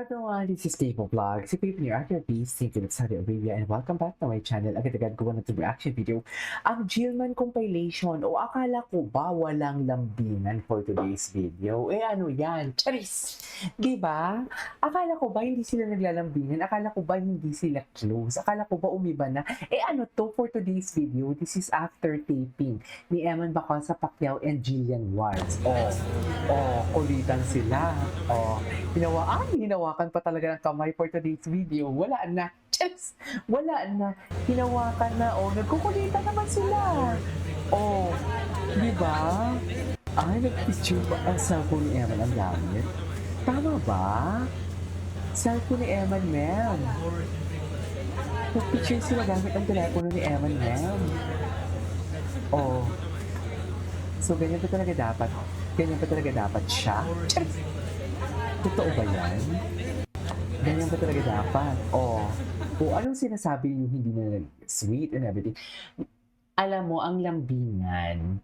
Hi everyone, this is Stable Vlog. Si Babe ni Arthur Beast, Sinking of Saudi Arabia, and welcome back to my channel. Agad-agad ko na itong reaction video. Ang Jillman compilation, o akala ko ba walang lambingan for today's video? Ano yan? Charis! Diba? Akala ko ba hindi sila naglalambingan? Akala ko ba hindi sila close? Akala ko ba umiba na? Ano to for today's video? This is after taping ni Eman Bacosa Pacquiao and Jillian Wards. Kulitan sila. Hinawakan pa talaga ng kamay for today's video. Wala na. Yes! Wala na. Hinawakan na. Nagkukulitan naman sila. Di ba? Nag-picture ba ang cellphone ni Eman ang gamit? Tama ba? Cellphone ni Eman, ma'am. Nag-picture sila gamit ang telepono ni Eman, ma'am. So, ganyan pa talaga dapat. Ganyan pa talaga dapat siya? Totoo ba yan? Ganyan ba talaga dapat? Anong sinasabi yung hindi na sweet and everything? Alam mo, ang lambingan,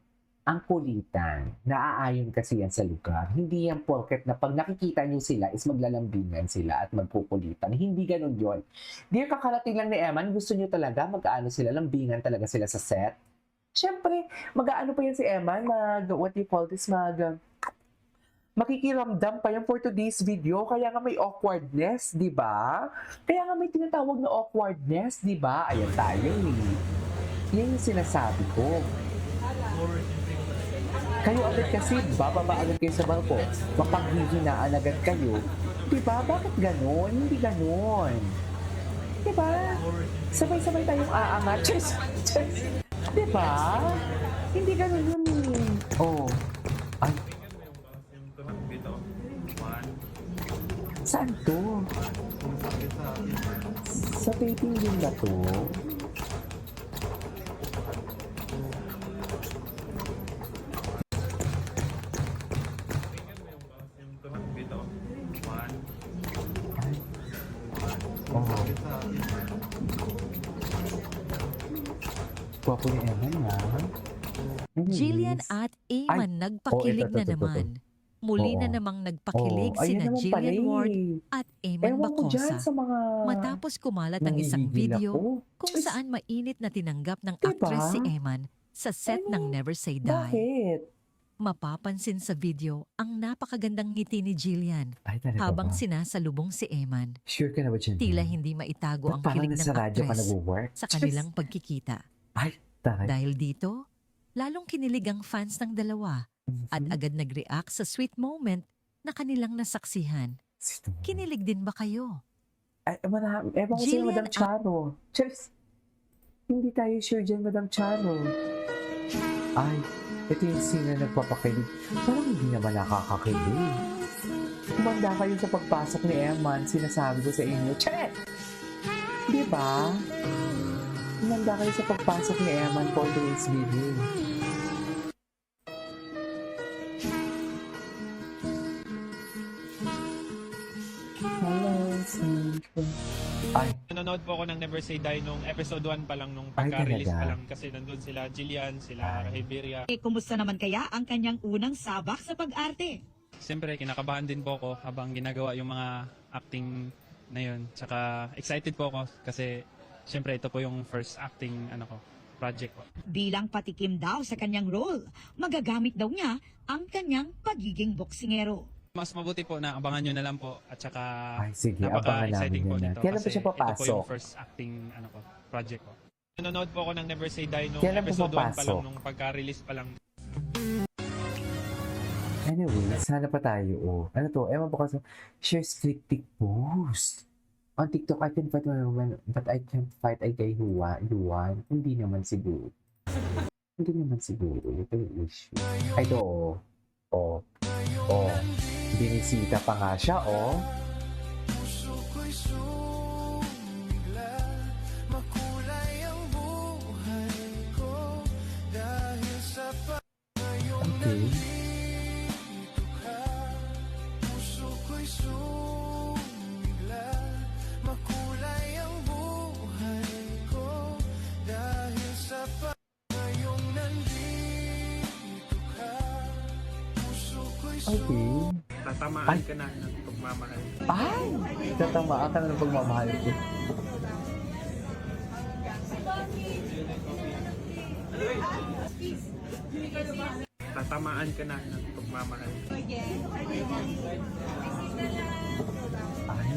ang kulitan, naaayon kasi yan sa lugar. Hindi yan porket na pag nakikita nyo sila is maglalambingan sila at magkukulitan. Hindi ganun yon. Dear, kakarating lang ni Eman, gusto nyo talaga mag-ano sila, lambingan talaga sila sa set? Siyempre, mag-ano pa yan si Eman, makikiramdam pa yan for today's video, kaya nga may awkwardness, di ba? Kaya nga may tinatawag na awkwardness, di ba? Ayan tayo Yan yung sinasabi ko. Kayo agad kasi, bababa agad kayo sa balko, mapaghihinaan agad kayo. Di ba? Bakit ganon? Hindi ganon. Di ba? Sabay-sabay tayong aangat. Cheers! Di ba? Hindi ganon yun Saan to? Sa taping din ba to? Gwapo ni Eman na. Jillian at Eman nagpakilig na naman. Muli na namang nagpakilig sina Jillian Ward at Eman Bacosa. Matapos kumalat ang isang video kung saan mainit na tinanggap ng aktres si Eman sa set ng Never Say Die. Bakit? Mapapansin sa video ang napakagandang ngiti ni Jillian habang sinasalubong si Eman. Sure ka na ba dyan? Tila hindi maitago ang kilig ng aktres sa kanilang pagkikita. Dahil dito, lalong kinilig ang fans ng dalawa at agad nag-react sa sweet moment na kanilang nasaksihan. Kinilig din ba kayo? Ewan ko sa'yo, Madam Charo. Cheers! Hindi tayo sure dyan, Madam Charo. Ito yung scene na nagpapakilig. Parang hindi naman nakakakilig. Kumanda kayo sa pagpasok ni Eman, sinasabi ko sa inyo. Check! Di ba? Kumanda kayo sa pagpasok ni Eman for today's video. Nanonood po ako ng Never Say Die nung episode 1 pa lang, nung pagka-release pa lang. Kasi nandun sila Jillian, sila Iberia. Kumusta naman kaya ang kanyang unang sabak sa pag-arte? Siyempre, kinakabahan din po ako habang ginagawa yung mga acting na yun. Tsaka excited po ako kasi siyempre ito po yung first acting project ko. Bilang patikim daw sa kanyang role, magagamit daw niya ang kanyang pagiging boksingero. Mas mabuti po na abangan nyo na lang po at saka sige, abangan namin po yun. nito Kailan pa kasi siya papasok? ito po yung first acting project ko. Nanonood po ako ng Never Say Die nung Kailan pa episode 1 pa papasok? lang, nung pagka-release pa lang. Anyway, sana pa tayo. Ano to? Ewan po kasi, share strict post. On TikTok, I can fight my woman, but I can't fight a guy who want. Hindi naman siguro. Hindi naman siguro. Ito yung issue. Ay, ito, binisita pa nga siya, Okay. Okay. Tatamaan ka na ng pagmamahal. Ay! Tatamaan ka na ng pagmamahal ko. Tatamaan ka na ng pagmamahal. Ay.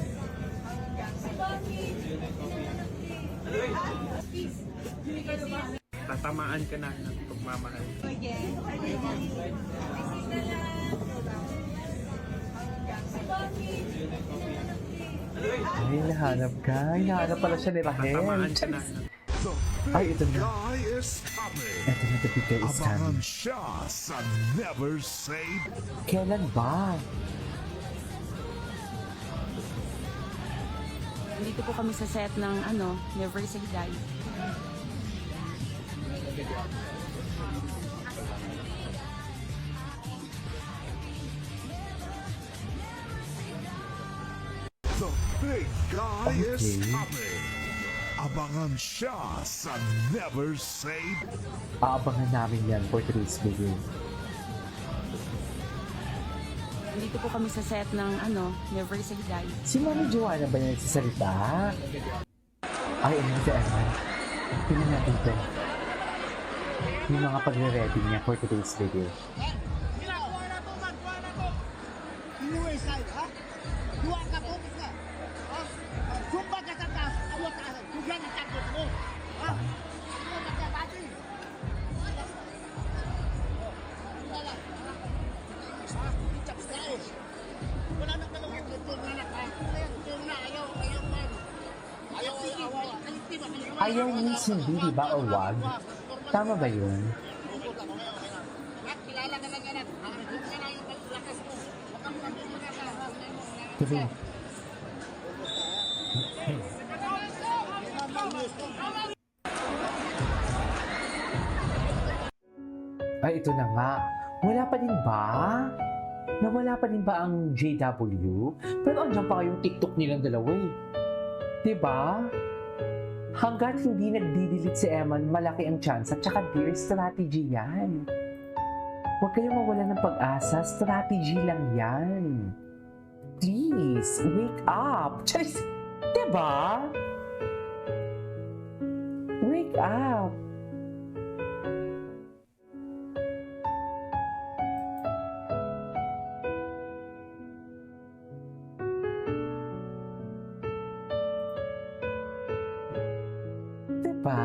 Tatamaan ka na ng pagmamahal. Ay, nahanap ka. Hinahanap pala siya ni Rahel. Tatamaan ka na ng Ay, ito na. Guy is coming. Ito na, the big guy is Abangan coming. siya sa Never Say Kailan ba? Dito po kami sa set ng Never Say Die. The Big Guy is Okay. coming. Abangan siya sa Never Say Aabangan namin yan for today's video. Dito po kami sa set ng Never Say Die. Si Mami Joanna ba yung nagsasalita? Ay, ano si Eman? Tingnan natin ito. Yung mga pagre-ready niya for today's video. Ayaw means hindi, di ba? O wag? Tama ba yun? Tuloy. Ay, ito na nga. Wala pa din ba? Nawala pa din ba ang JW? Pero andyan pa kayong TikTok nilang dalawa eh. Diba? Hanggat hindi nagdi-delete si Eman, malaki ang chance at saka dear, strategy yan. Huwag kayong mawala ng pag-asa, strategy lang yan. Please, wake up! Charis! Diba? Wake up! Diba?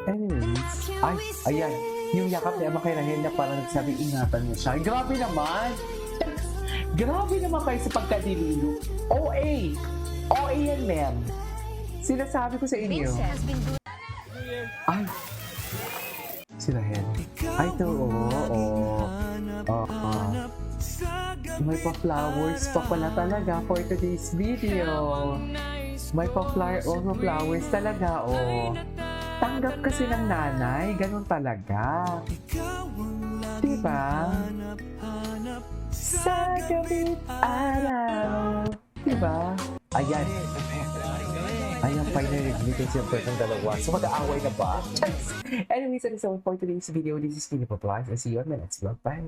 Anyways, ay, ayan. Yung yakap ni Emma kay Rahel na parang nagsabi, ingatan mo siya. Ay, grabe naman! Grabe naman kayo sa pagkadililo. OA! OA yan, ma'am. Sinasabi ko sa inyo. Ay! Si Rahel. Ay, ito, may pa-flowers pa pala talaga for today's video. May pa-flowers talaga, Tanggap kasi ng nanay, ganun talaga. Diba? Sa gabi araw. Diba? Ayan. Ayan, finally nag-meet yung person dalawa. So, mag-aaway na ba? Anyways, that is all for today's video. This is Tini Papas. I'll see you on my next vlog. Bye!